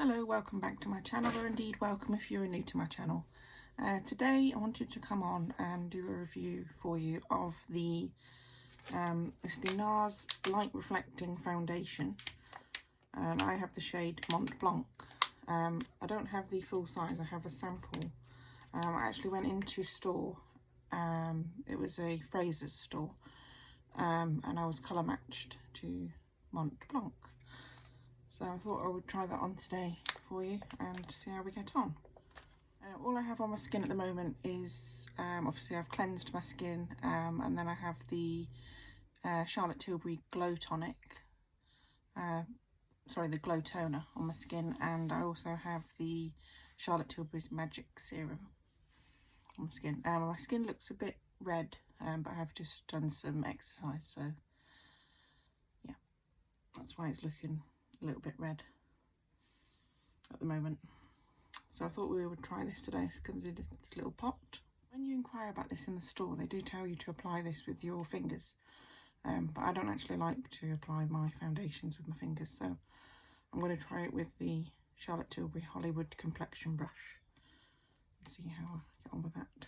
Hello, welcome back to my channel, or indeed welcome if you're new to my channel. Today I wanted to come on and do a review for you of it's the Nars Light Reflecting Foundation, and I have the shade Mont Blanc. I don't have the full size, I have a sample. I actually went into store, it was a Fraser's store, and I was colour matched to Mont Blanc. So I thought I would try that on today for you and see how we get on. All I have on my skin at the moment is, obviously I've cleansed my skin, and then I have the Charlotte Tilbury Glow Tonic, the Glow Toner on my skin, and I also have the Charlotte Tilbury's Magic Serum on my skin. My skin looks a bit red, but I have just done some exercise, so yeah, that's why it's looking a little bit red at the moment. So I thought we would try this today. It comes in this little pot. When you inquire about this in the store, they do tell you to apply this with your fingers, but I don't actually like to apply my foundations with my fingers, so I'm going to try it with the Charlotte Tilbury Hollywood complexion brush and see how I get on with that.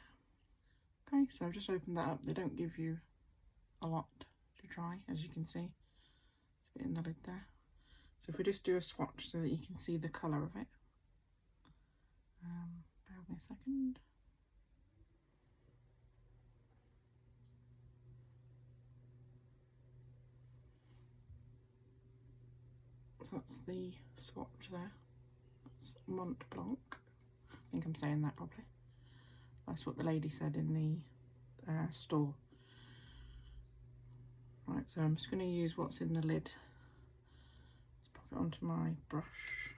Okay, so I've just opened that up. They don't give you a lot to try, as you can see. It's a bit in the lid there. So if we just do a swatch so that you can see the colour of it. Bear with me a second. So that's the swatch there. That's Mont Blanc. I think I'm saying that properly. That's what the lady said in the store. Right, so I'm just going to use what's in the lid. Onto my brush.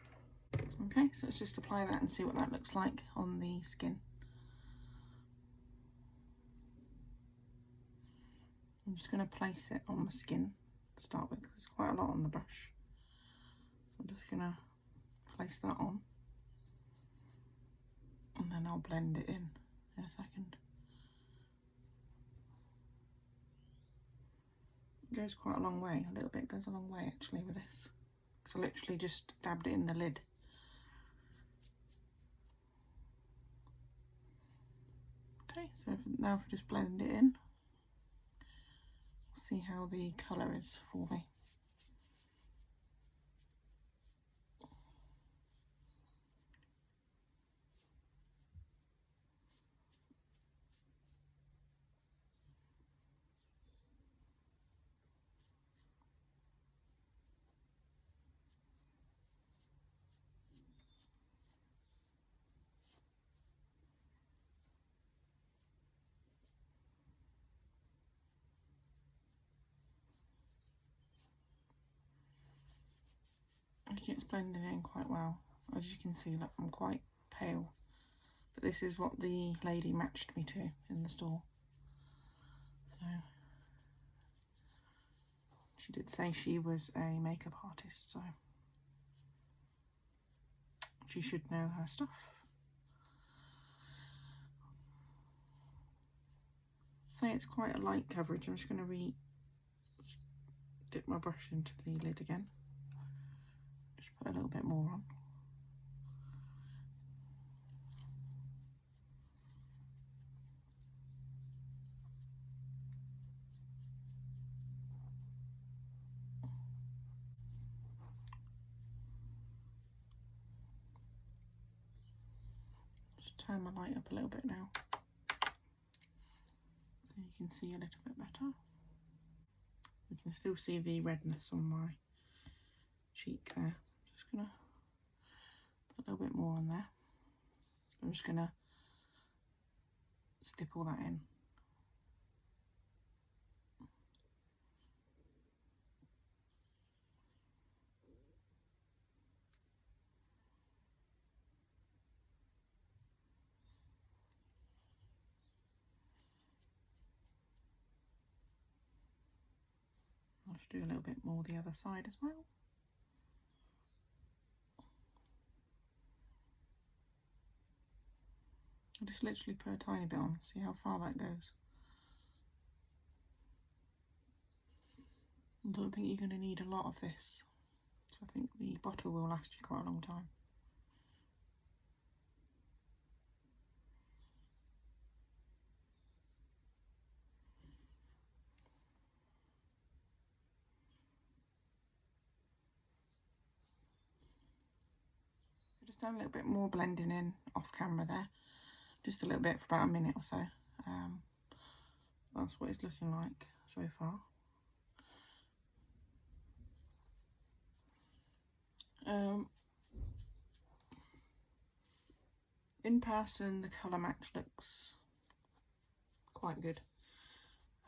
Okay, so let's just apply that and see what that looks like on the skin. I'm just going to place it on my skin to start with, because there's quite a lot on the brush. So I'm just going to place that on, and then I'll blend it in a second. It goes quite a long way, a little bit goes a long way actually with this. So I literally just dabbed it in the lid. Okay, so now if we just blend it in, we'll see how the colour is for me. I think it's blending in quite well. As you can see, look, I'm quite pale, but this is what the lady matched me to in the store. So she did say she was a makeup artist, so she should know her stuff. So it's quite a light coverage. I'm just going to dip my brush into the lid again. Just put a little bit more on. Just turn my light up a little bit now, so you can see a little bit better. You can still see the redness on my cheek there. Just gonna put a little bit more on there. I'm just gonna stipple that in. I'll just do a little bit more the other side as well. I'll just literally put a tiny bit on, see how far that goes. I don't think you're going to need a lot of this, so I think the bottle will last you quite a long time. done a little bit more blending in off camera there, just a little bit for about a minute or so. That's what it's looking like so far. In person the colour match looks quite good.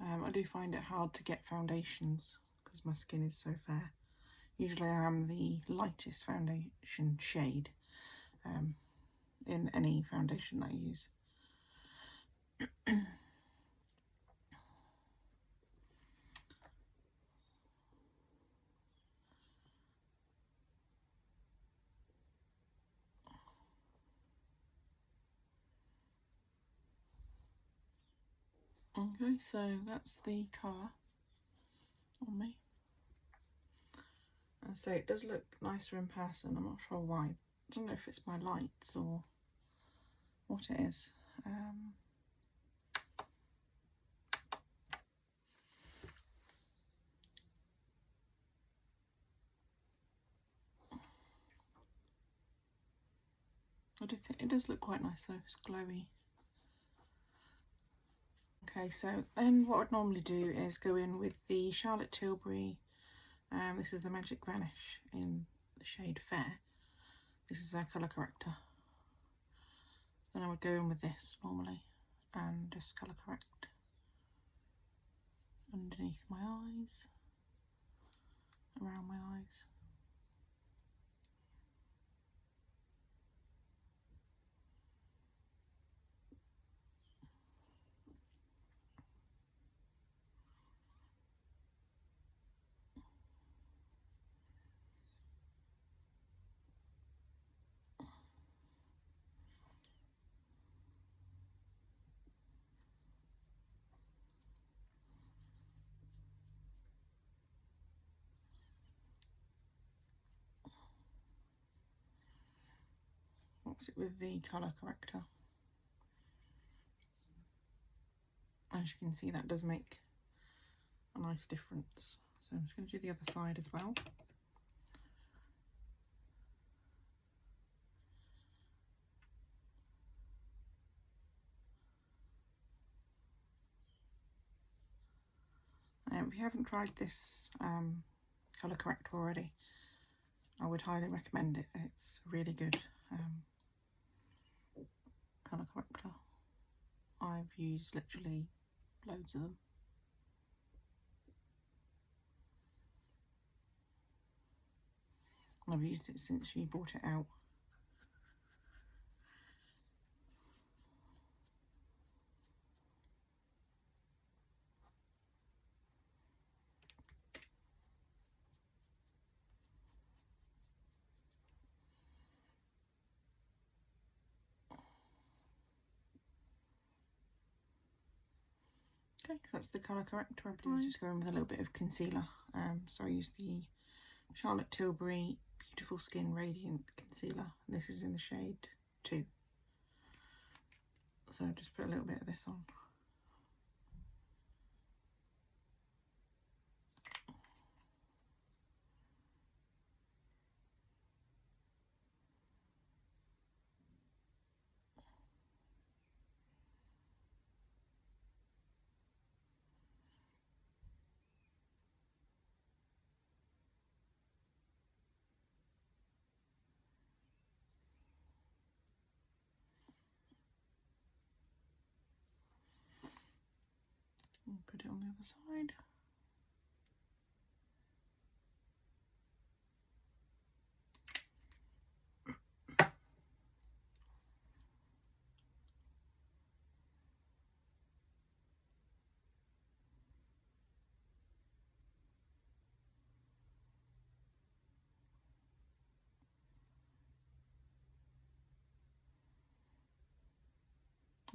I do find it hard to get foundations because my skin is so fair. Usually I am the lightest foundation shade in any foundation that I use. Okay, so that's the colour on me. And so it does look nicer in person. I'm not sure why. I don't know if it's my lights or what it is. I do think it does look quite nice though. It's glowy. Okay, so then what I'd normally do is go in with the Charlotte Tilbury. This is the Magic Vanish in the shade Fair. This is their colour corrector. Then I would go in with this normally and just colour correct underneath my eyes, around my eyes. Mix it with the colour corrector. As you can see, that does make a nice difference. So I'm just going to do the other side as well. If you haven't tried this colour corrector already, I would highly recommend it. It's really good colour corrector. I've used literally loads of them. I've used it since she brought it out. Okay, that's the colour corrector. I do just go in with a little bit of concealer. So I use the Charlotte Tilbury Beautiful Skin Radiant Concealer. This is in the shade 2. So I'll just put a little bit of this on. And put it on the other side.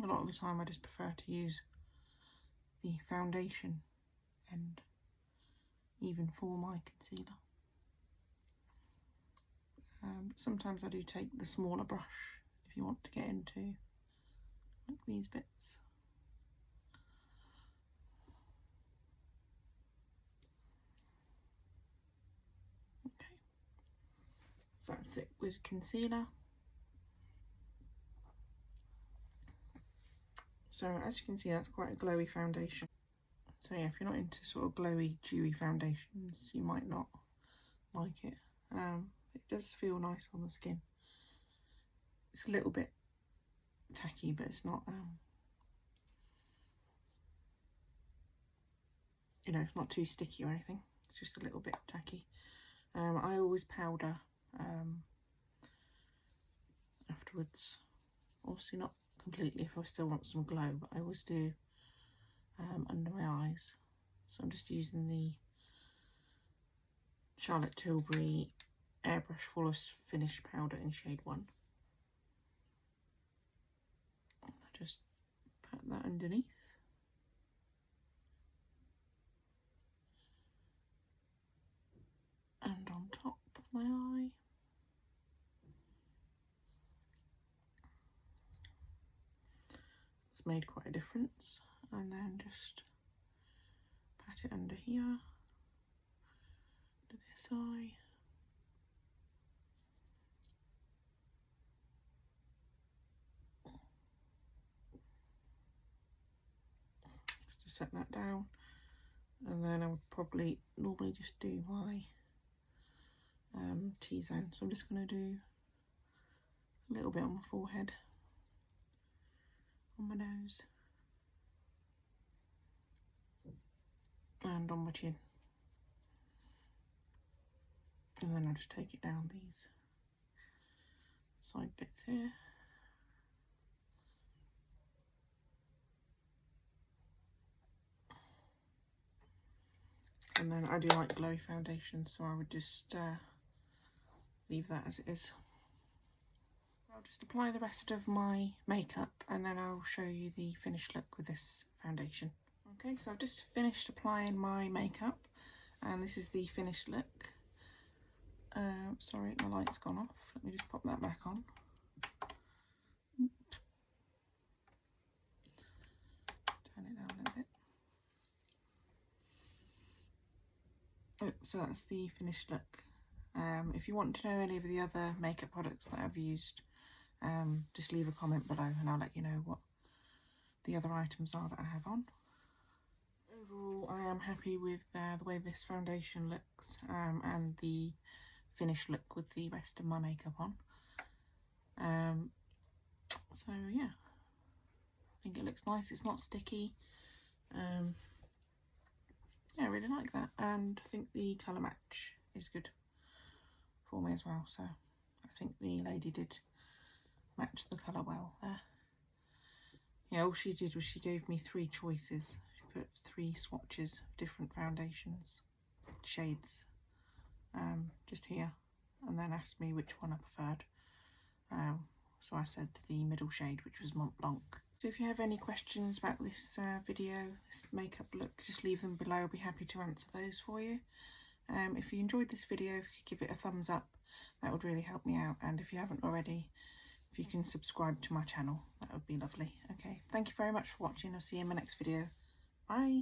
A lot of the time I just prefer to use the foundation end, even for my concealer. Sometimes I do take the smaller brush if you want to get into like these bits. Okay, so that's it with concealer. So as you can see, that's quite a glowy foundation. So yeah, if you're not into sort of glowy, dewy foundations, you might not like it. It does feel nice on the skin. It's a little bit tacky, but it's not, you know, it's not too sticky or anything. It's just a little bit tacky. I always powder afterwards. Obviously not completely if I still want some glow, but I always do under my eyes. So I'm just using the Charlotte Tilbury Airbrush Flawless Finish Powder in shade 1. I just pat that underneath. And on top of my eye. It's made quite a difference. And then just pat it under here, to this eye. Just to set that down. And then I would probably normally just do my T-zone. So I'm just going to do a little bit on my forehead, on my nose, and on my chin. And then I'll just take it down these side bits here. And then I do like glowy foundation, so I would just leave that as it is. I'll just apply the rest of my makeup and then I'll show you the finished look with this foundation. Okay, so I've just finished applying my makeup and this is the finished look. Sorry, my light's gone off. Let me just pop that back on. Turn it down a little bit. So that's the finished look. If you want to know any of the other makeup products that I've used, just leave a comment below and I'll let you know what the other items are that I have on. Overall, I am happy with the way this foundation looks and the finished look with the rest of my makeup on. So yeah, I think it looks nice. It's not sticky. Yeah, I really like that, and I think the colour match is good for me as well, so I think the lady did match the colour well there. Yeah, all she did was she gave me 3 choices. She put 3 swatches of different foundations, shades, just here, and then asked me which one I preferred. So I said the middle shade, which was Mont Blanc. So if you have any questions about this video, this makeup look, just leave them below. I'll be happy to answer those for you. If you enjoyed this video, if you could give it a thumbs up, that would really help me out. And if you haven't already, if you can subscribe to my channel, that would be lovely. Okay, thank you very much for watching. I'll see you in my next video. Bye.